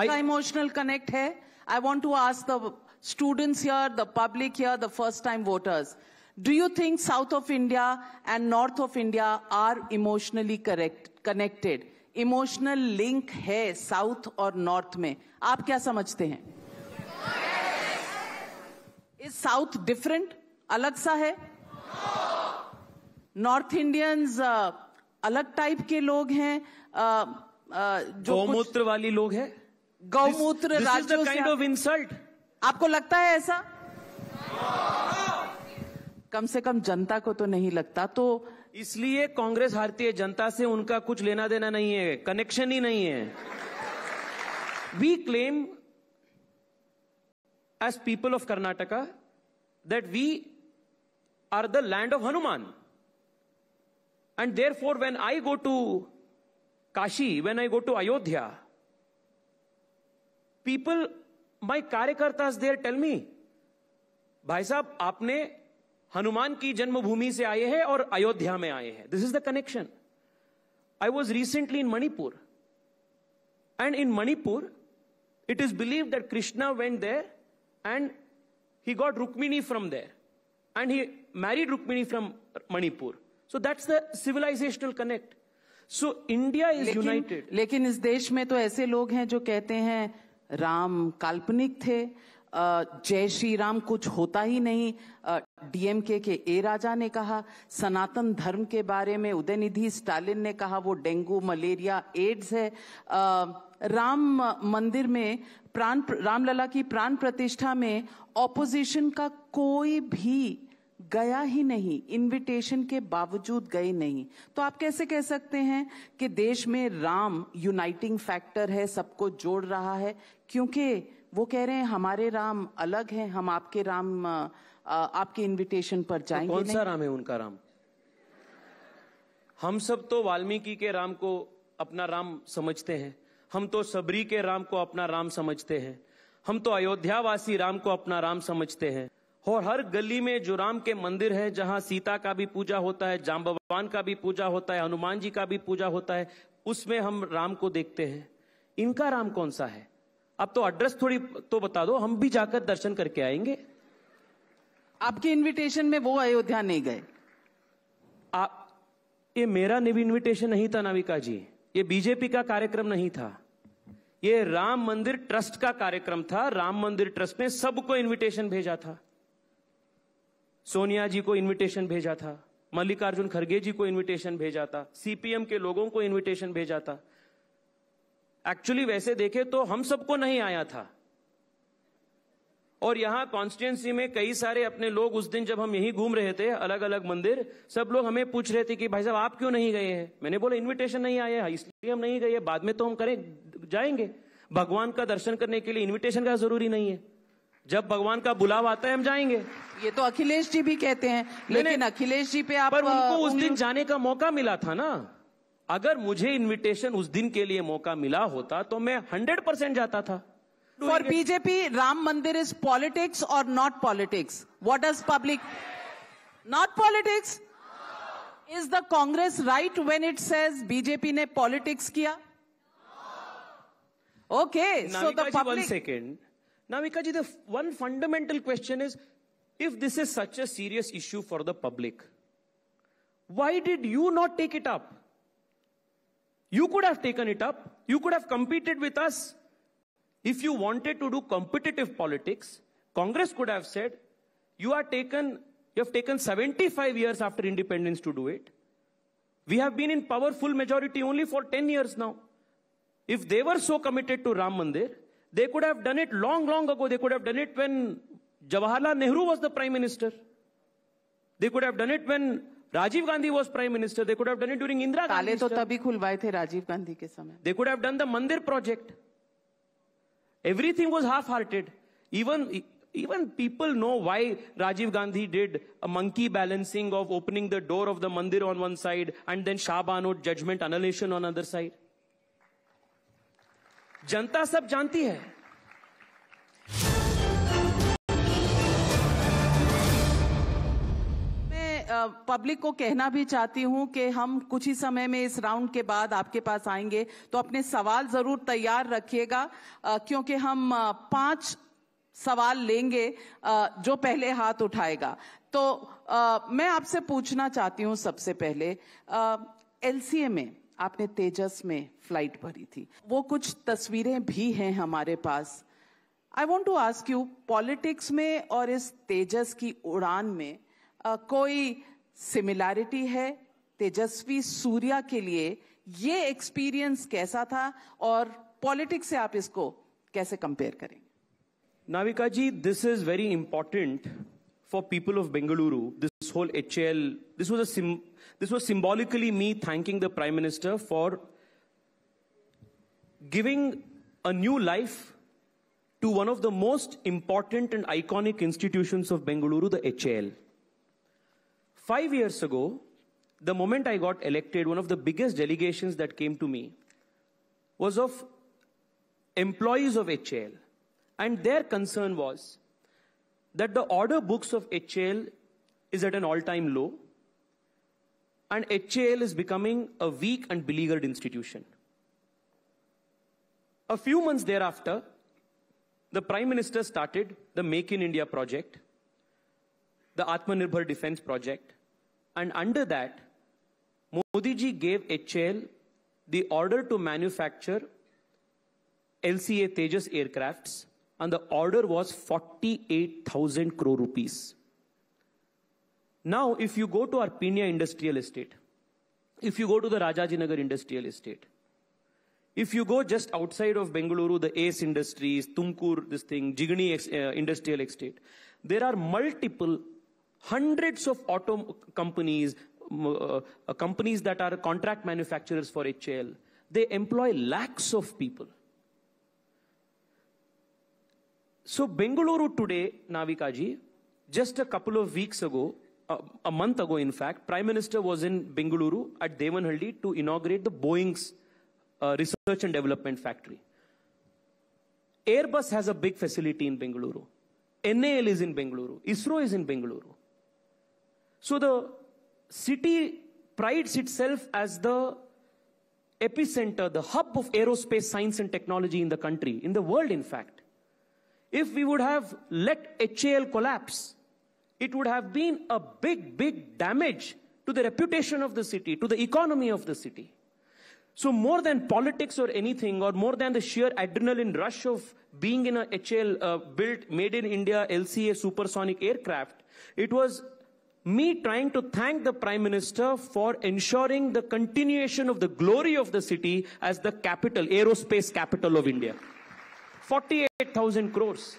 Emotional connect है. I want to ask the students here, the public here, the first-time voters. Do you think South of India and North of India are emotionally connected? Emotional link है South और North में. आप क्या समझते हैं? Is South different? अलग सा है? North Indians अलग टाइप के लोग हैं जो गौमूत्र वाली लोग हैं. गौमूत्र राज्यों से काइंड ऑफ इंसल्ट. आपको लगता है ऐसा? कम से कम जनता को तो नहीं लगता. तो इसलिए कांग्रेस भारतीय जनता से उनका कुछ लेना देना नहीं है, कनेक्शन ही नहीं है. We claim as people of Karnataka that we are the land of Hanuman. And therefore when I go to Kashi, when I go to Ayodhya, people, my कार्यकर्तास देयर टेल मी, भाई साहब आपने हनुमान की जन्मभूमि से आए हैं और अयोध्या में आए हैं. This is the connection. I was recently in Manipur, and in Manipur it is believe that Krishna went there and he got Rukmini from there and he married Rukmini from Manipur. So that's the civilisational connect. So India is united. लेकिन इस देश में तो ऐसे लोग हैं जो कहते हैं राम काल्पनिक थे, जय श्री राम कुछ होता ही नहीं. डीएमके के ए राजा ने कहा. सनातन धर्म के बारे में उदयनिधि स्टालिन ने कहा वो डेंगू मलेरिया एड्स है. राम मंदिर में रामलला की प्राण प्रतिष्ठा में ऑपोजिशन का कोई भी गया ही नहीं, इनविटेशन के बावजूद गए नहीं. तो आप कैसे कह सकते हैं कि देश में राम यूनाइटिंग फैक्टर है, सबको जोड़ रहा है? क्योंकि वो कह रहे हैं हमारे राम अलग हैं, हम आपके राम आपके इनविटेशन पर जाएंगे. तो कौन सा राम है उनका राम? हम सब तो वाल्मीकि के राम को अपना राम समझते हैं, हम तो सबरी के राम को अपना राम समझते हैं, हम तो अयोध्यावासी राम को अपना राम समझते हैं. और हर गली में जो राम के मंदिर है, जहां सीता का भी पूजा होता है, जांबवान का भी पूजा होता है, हनुमान जी का भी पूजा होता है, उसमें हम राम को देखते हैं. इनका राम कौन सा है? अब तो एड्रेस थोड़ी तो बता दो, हम भी जाकर दर्शन करके आएंगे. आपके इनविटेशन में वो अयोध्या नहीं गए? ये मेरा इनविटेशन नहीं था नाविका जी, ये बीजेपी का कार्यक्रम नहीं था, ये राम मंदिर ट्रस्ट का कार्यक्रम था. राम मंदिर ट्रस्ट ने सबको इन्विटेशन भेजा था. सोनिया जी को इनविटेशन भेजा था, मल्लिकार्जुन खड़गे जी को इनविटेशन भेजा था, सीपीएम के लोगों को इनविटेशन भेजा था. एक्चुअली वैसे देखे तो हम सबको नहीं आया था. और यहां कॉन्स्टिट्यूएंसी में कई सारे अपने लोग, उस दिन जब हम यहीं घूम रहे थे अलग अलग मंदिर, सब लोग हमें पूछ रहे थे कि भाई साहब आप क्यों नहीं गए हैं? मैंने बोला इनविटेशन नहीं आया इसलिए हम नहीं गए, बाद में तो हम जाएंगे. भगवान का दर्शन करने के लिए इन्विटेशन का जरूरी नहीं है, जब भगवान का बुलावा आता है हम जाएंगे. ये तो अखिलेश जी भी कहते हैं, लेकिन अखिलेश जी पे आप पर उनको उस दिन जाने का मौका मिला था ना. अगर मुझे इनविटेशन उस दिन के लिए मौका मिला होता तो मैं 100% जाता था. फॉर बीजेपी राम मंदिर इज पॉलिटिक्स और not politics. What does public? Not politics. Is the Congress right when it says BJP ने पॉलिटिक्स किया? Okay, so the public. 1 second. Navika ji, the one fundamental question is, if this is such a serious issue for the public, why did you not take it up? You could have taken it up. You could have competed with us. If you wanted to do competitive politics, Congress could have said, you have taken 75 years after independence to do it. We have been in powerful majority only for 10 years now. If they were so committed to Ram Mandir, they could have done it long ago. They could have done it when Jawaharlal Nehru was the Prime Minister. They could have done it when Rajiv Gandhi was Prime Minister. They could have done it during Indira Gandhi. ताले तो तभी खुलवाए थे राजीव गांधी के समय. They could have done the Mandir project. Everything was half-hearted. Even people know why Rajiv Gandhi did a monkey balancing of opening the door of the Mandir on one side and then Shah Banot judgment annulation on other side. जनता सब जानती है. Public को कहना भी चाहती हूं कि हम कुछ ही समय में इस राउंड के बाद आपके पास आएंगे, तो अपने सवाल जरूर तैयार रखिएगा, क्योंकि हम 5 सवाल लेंगे जो पहले हाथ उठाएगा। तो मैं आपसे पूछना चाहती हूं सबसे पहले, एलसीए में आपने तेजस में फ्लाइट भरी थी, वो कुछ तस्वीरें भी हैं हमारे पास। I want to ask you, politics में और इस तेजस की उड़ान में कोई सिमिलैरिटी है? तेजस्वी सूर्या के लिए ये एक्सपीरियंस कैसा था और पॉलिटिक्स से आप इसको कैसे कंपेयर करेंगे? Navika ji, this is very important for people of Bengaluru. This whole HAL, this was symbolically me thanking the Prime Minister for giving a new life to one of the most important and iconic institutions of Bengaluru, the HAL. 5 years ago, the moment I got elected, one of the biggest delegations that came to me was of employees of HAL. And their concern was that the order books of HAL is at an all-time low, and HAL is becoming a weak and beleaguered institution. A few months thereafter, the Prime Minister started the Make in India project, the Atmanirbhar Defense project, and under that, Modi ji gave HAL the order to manufacture LCA Tejas aircrafts, and the order was 48,000 crore rupees. Now, if you go to our Pinya Industrial Estate, if you go to the Rajajinagar Industrial Estate, if you go just outside of Bengaluru, the Ace Industries, Tumkur, Jigani Industrial Estate, there are multiple hundreds of auto companies, companies that are contract manufacturers for HAL. They employ lakhs of people. So Bengaluru today, Navika ji, just a couple of weeks ago, a month ago in fact, Prime Minister was in Bengaluru at Devanhalli to inaugurate the Boeing's research and development factory. Airbus has a big facility in Bengaluru. NAL is in Bengaluru. ISRO is in Bengaluru. So the city prides itself as the epicenter, the hub of aerospace science and technology in the country, in the world in fact. If we would have let HAL collapse, it would have been a big, big damage to the reputation of the city, to the economy of the city. So more than politics or anything, or more than the sheer adrenaline rush of being in a HAL built, made in India, LCA supersonic aircraft, it was me trying to thank the Prime Minister for ensuring the continuation of the glory of the city as the capital, aerospace capital of India. 48,000 crores.